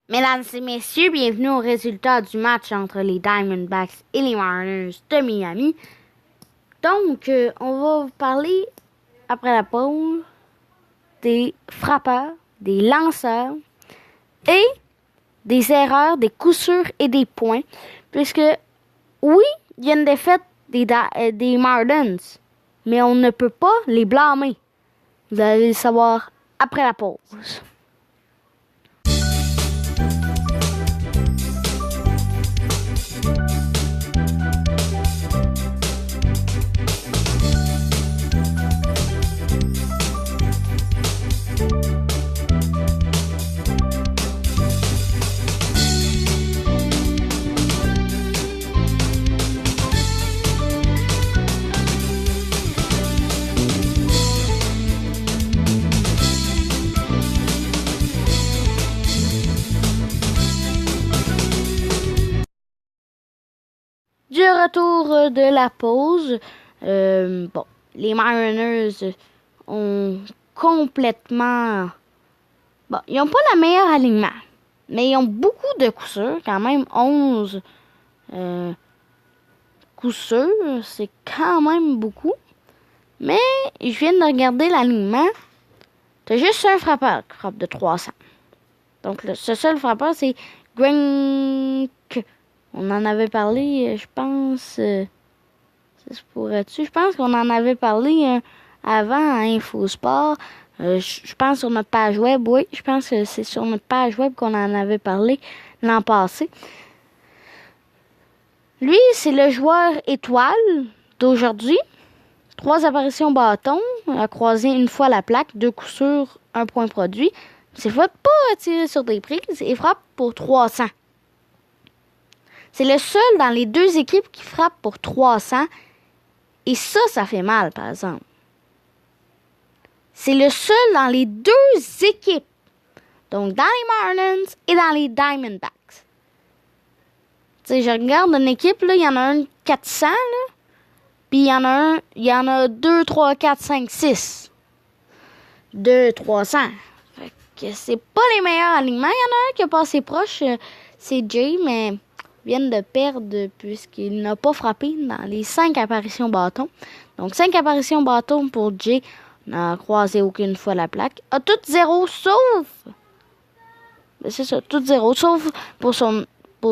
Mesdames et messieurs, bienvenue au résultat du match entre les Diamondbacks et les Mariners de Miami. Donc, on va vous parler, après la pause, des frappeurs, des lanceurs et des erreurs, des coups sûrs et des points. Puisque, oui, il y a une défaite des Marlins, mais on ne peut pas les blâmer. Vous allez le savoir après la pause. Du retour de la pause, les Mariners ont complètement... Bon, ils n'ont pas le meilleur alignement, mais ils ont beaucoup de coups sûrs, quand même 11 coups sûrs, c'est quand même beaucoup. Mais je viens de regarder l'alignement, t'as juste un frappeur qui frappe de 300. Donc, ce seul frappeur, c'est Greinke. On en avait parlé, je pense... ça se pourrait-tu? Je pense qu'on en avait parlé avant à InfoSport. Je pense sur notre page web, oui. Je pense que c'est sur notre page web qu'on en avait parlé l'an passé. Lui, c'est le joueur étoile d'aujourd'hui. 3 apparitions bâton, a croisé une fois la plaque, 2 coups sûrs, 1 point produit. C'est pas tirer sur des prises et frappe pour 300. C'est le seul dans les 2 équipes qui frappe pour 300. Et ça fait mal, par exemple. C'est le seul dans les 2 équipes. Donc, dans les Marlins et dans les Diamondbacks. Tu sais, je regarde une équipe, là, il y en a un 400, là. Puis il y en a 2, 3, 4, 5, 6. 2, 300. Fait que c'est pas les meilleurs alignements. Il y en a un qui a passé proche, c'est Jay, mais viennent de perdre puisqu'il n'a pas frappé dans les 5 apparitions bâton. Donc 5 apparitions bâton pour Jay. N'a croisé aucune fois la plaque. A tout 0 sauf... c'est ça, tout 0 sauf pour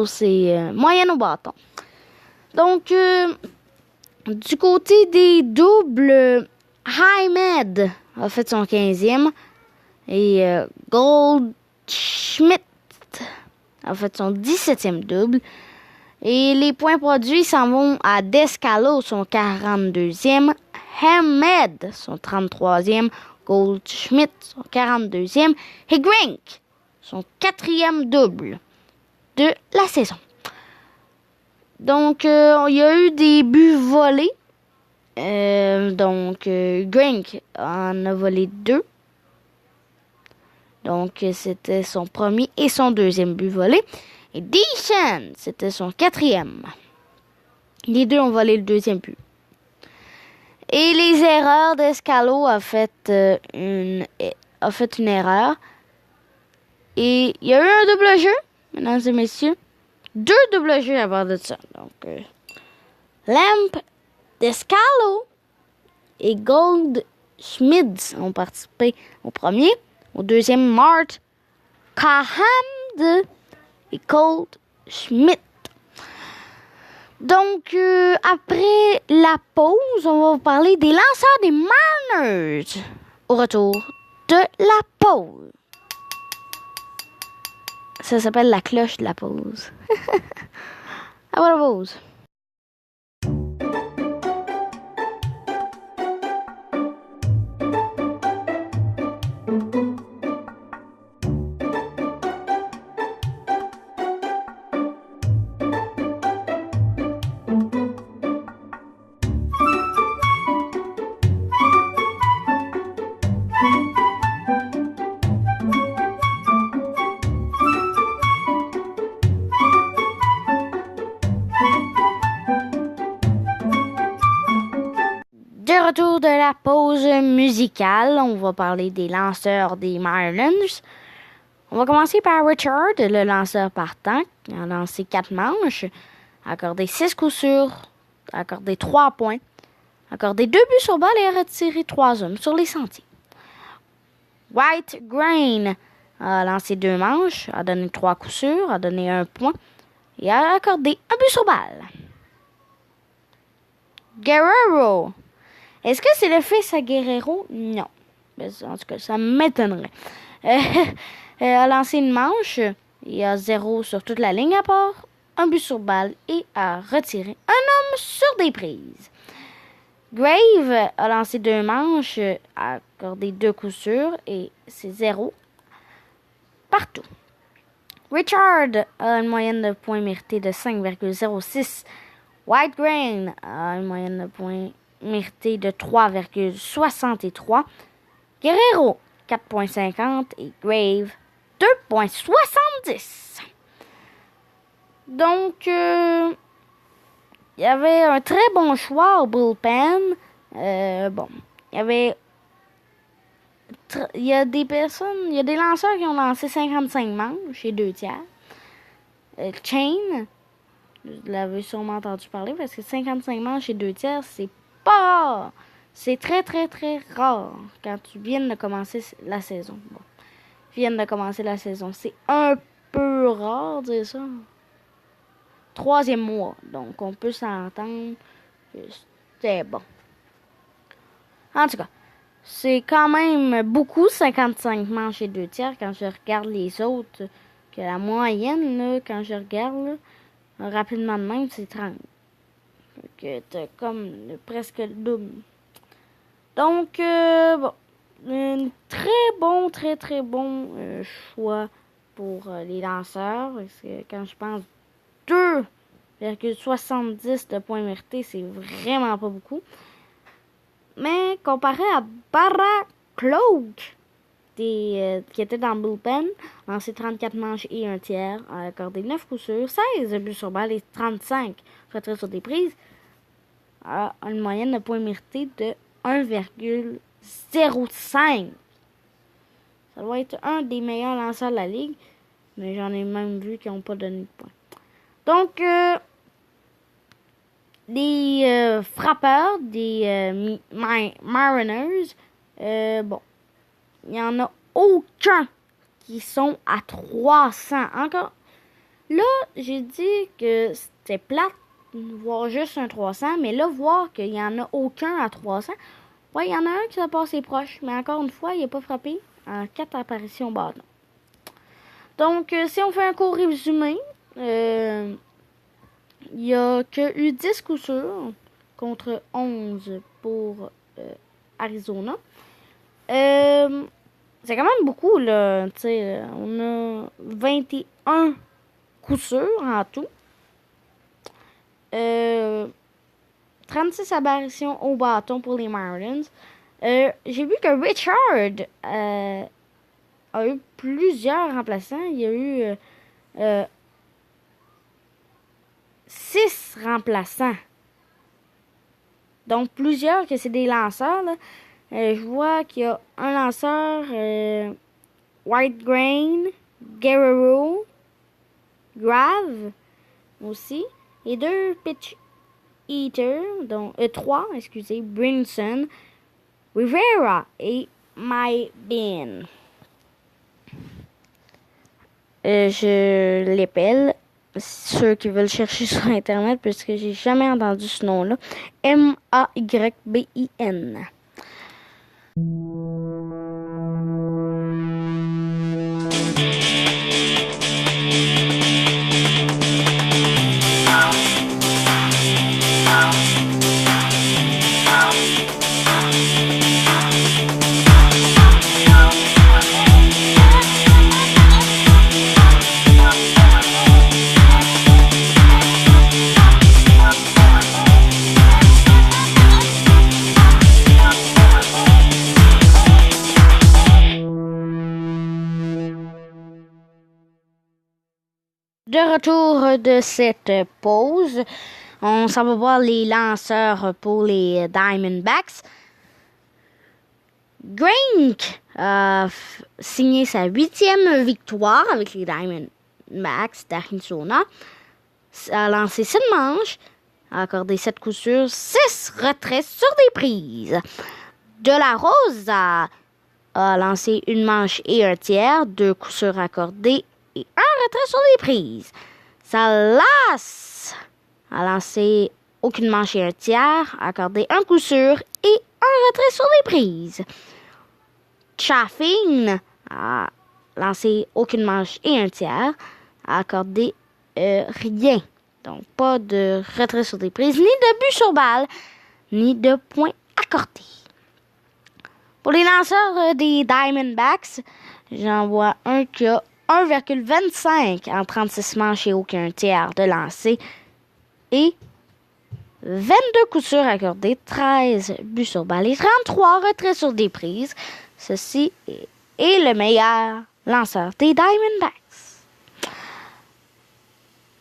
ses moyennes au bâton. Donc, du côté des doubles, Hymed a fait son 15e. Et Goldschmidt a fait son 17e double. Et les points produits s'en vont à Descalo, son 42e. Hamed, son 33e. Goldschmidt, son 42e. Et Greinke, son 4e double de la saison. Donc, il y a eu des buts volés. Greinke en a volé 2. Donc, c'était son premier et son 2e but volé. Et Deschamps, c'était son 4e. Les 2 ont volé le 2e but. Et les erreurs d'Escalo a fait une erreur. Et il y a eu un double jeu, mesdames et messieurs. 2 doubles jeux à part de ça. Donc, Lamp, Descalo et Goldschmidt ont participé au premier. Au 2e, Mart, Cahamd et Goldschmidt. Donc, après la pause, on va vous parler des lanceurs des Mariners au retour de la pause. Ça s'appelle la cloche de la pause. Après la pause. De retour de la pause musicale, on va parler des lanceurs des Marlins. On va commencer par Richard, le lanceur partant. Il a lancé 4 manches, accordé 6 coups sûrs, accordé 3 points, accordé 2 buts sur balle et a retiré 3 hommes sur les sentiers. White Grain a lancé 2 manches, a donné 3 coups sûrs, a donné 1 point et a accordé 1 but sur balle. Guerrero. Est-ce que c'est le fils à Guerrero? Non. En tout cas, ça m'étonnerait. A lancé une manche. Il y a 0 sur toute la ligne à part 1 but sur balle et a retiré un homme sur des prises. Grave a lancé 2 manches, a accordé 2 coups sûrs et c'est 0 partout. Richard a une moyenne de points mérités de 5,06. White Grain a une moyenne de points mérités de 3,63. Guerrero, 4,50 et Grave, 2,70. Donc, il y avait un très bon choix au bullpen. Il y a des lanceurs qui ont lancé 55 manches et 2 tiers. Chain, vous l'avez sûrement entendu parler parce que 55 manches et 2 tiers, c'est pas rare. C'est très, très, très rare quand tu viens de commencer la saison. Bon, c'est un peu rare, dire ça. 3e mois, donc on peut s'entendre que c'était bon. En tout cas, c'est quand même beaucoup, 55 manches et 2 tiers, quand je regarde les autres, que la moyenne, là, quand je regarde, là, rapidement de même, c'est 30. Donc, t'as comme presque le double. Donc, bon, un très, très bon choix pour les lanceurs, parce que quand je pense 2,70 de points mérités, c'est vraiment pas beaucoup. Mais comparé à Barra Cloak, qui était dans le bullpen, lancé 34 manches et 1 tiers, a accordé 9 coups sûrs, 16 buts sur balle et 35 retraits sur des prises, a une moyenne de points mérités de 1,05. Ça doit être un des meilleurs lanceurs de la ligue, mais j'en ai même vu qui n'ont pas donné de points. Donc, des frappeurs, des Mariners, bon, il n'y en a aucun qui sont à 300. Encore, là, j'ai dit que c'était plate, voir juste un 300, mais là, voir qu'il n'y en a aucun à 300, ouais, il y en a un qui a passé proche, mais encore une fois, il n'a pas frappé en 4 apparitions au bâton. Donc, si on fait un court résumé, il n'y a que eu 10 coups sûrs contre 11 pour Arizona. C'est quand même beaucoup, là. T'sais, on a 21 coups sûrs en tout. 36 apparitions au bâton pour les Marlins. J'ai vu que Richard a eu plusieurs remplaçants. Il y a eu 6 remplaçants. Donc, plusieurs que c'est des lanceurs. Là. Je vois qu'il y a un lanceur, White Grain, Guerrero, Grave aussi, et 2 pitch eaters, donc 3, Brinson, Rivera et My Bean. Je l'appelle, ceux qui veulent chercher sur Internet, puisque j'ai jamais entendu ce nom-là, Maybin. De retour de cette pause, on s'en va voir les lanceurs pour les Diamondbacks. Grink a signé sa 8e victoire avec les Diamondbacks d'Arizona. A lancé 7 manches, a accordé 7 coups sûrs, 6 retraits sur des prises. De la Rose a lancé une manche et un tiers, 2 coups sûrs accordés et un retrait sur des prises. Salas a lancé aucune manche et un tiers, a accordé un coup sûr et un retrait sur des prises. Chaffin a lancé aucune manche et un tiers, a accordé rien. Donc, pas de retrait sur des prises, ni de but sur balle, ni de points accordés. Pour les lanceurs des Diamondbacks, j'en vois un qui a 1,25 en 36 manches et aucun tiers de lancer. Et 22 coups sûrs accordés, 13 buts sur balle et 33 retraits sur des prises. Ceci est le meilleur lanceur des Diamondbacks.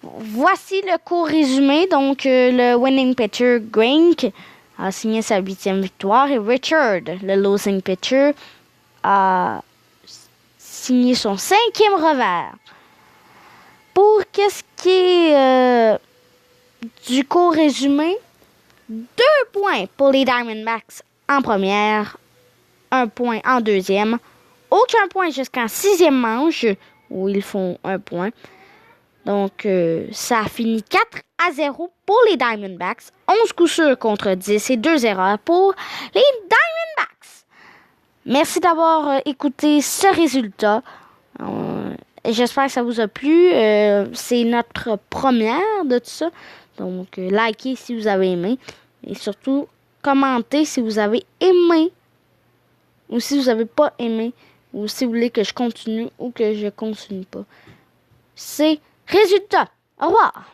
Voici le court résumé. Donc, le winning pitcher, Grink, a signé sa 8e victoire. Et Richard, le losing pitcher, a signé son 5e revers. Pour qu'est-ce qui est du court résumé, 2 points pour les Diamondbacks en première, 1 point en deuxième, aucun point jusqu'en 6e manche où ils font 1 point. Donc, ça a fini 4-0 pour les Diamondbacks, 11 coups sûrs contre 10 et 2 erreurs pour les Diamondbacks. Merci d'avoir écouté ce résultat. J'espère que ça vous a plu. C'est notre première de tout ça. Donc, likez si vous avez aimé. Et surtout, commentez si vous avez aimé ou si vous n'avez pas aimé ou si vous voulez que je continue ou que je continue pas. C'est résultat. Au revoir.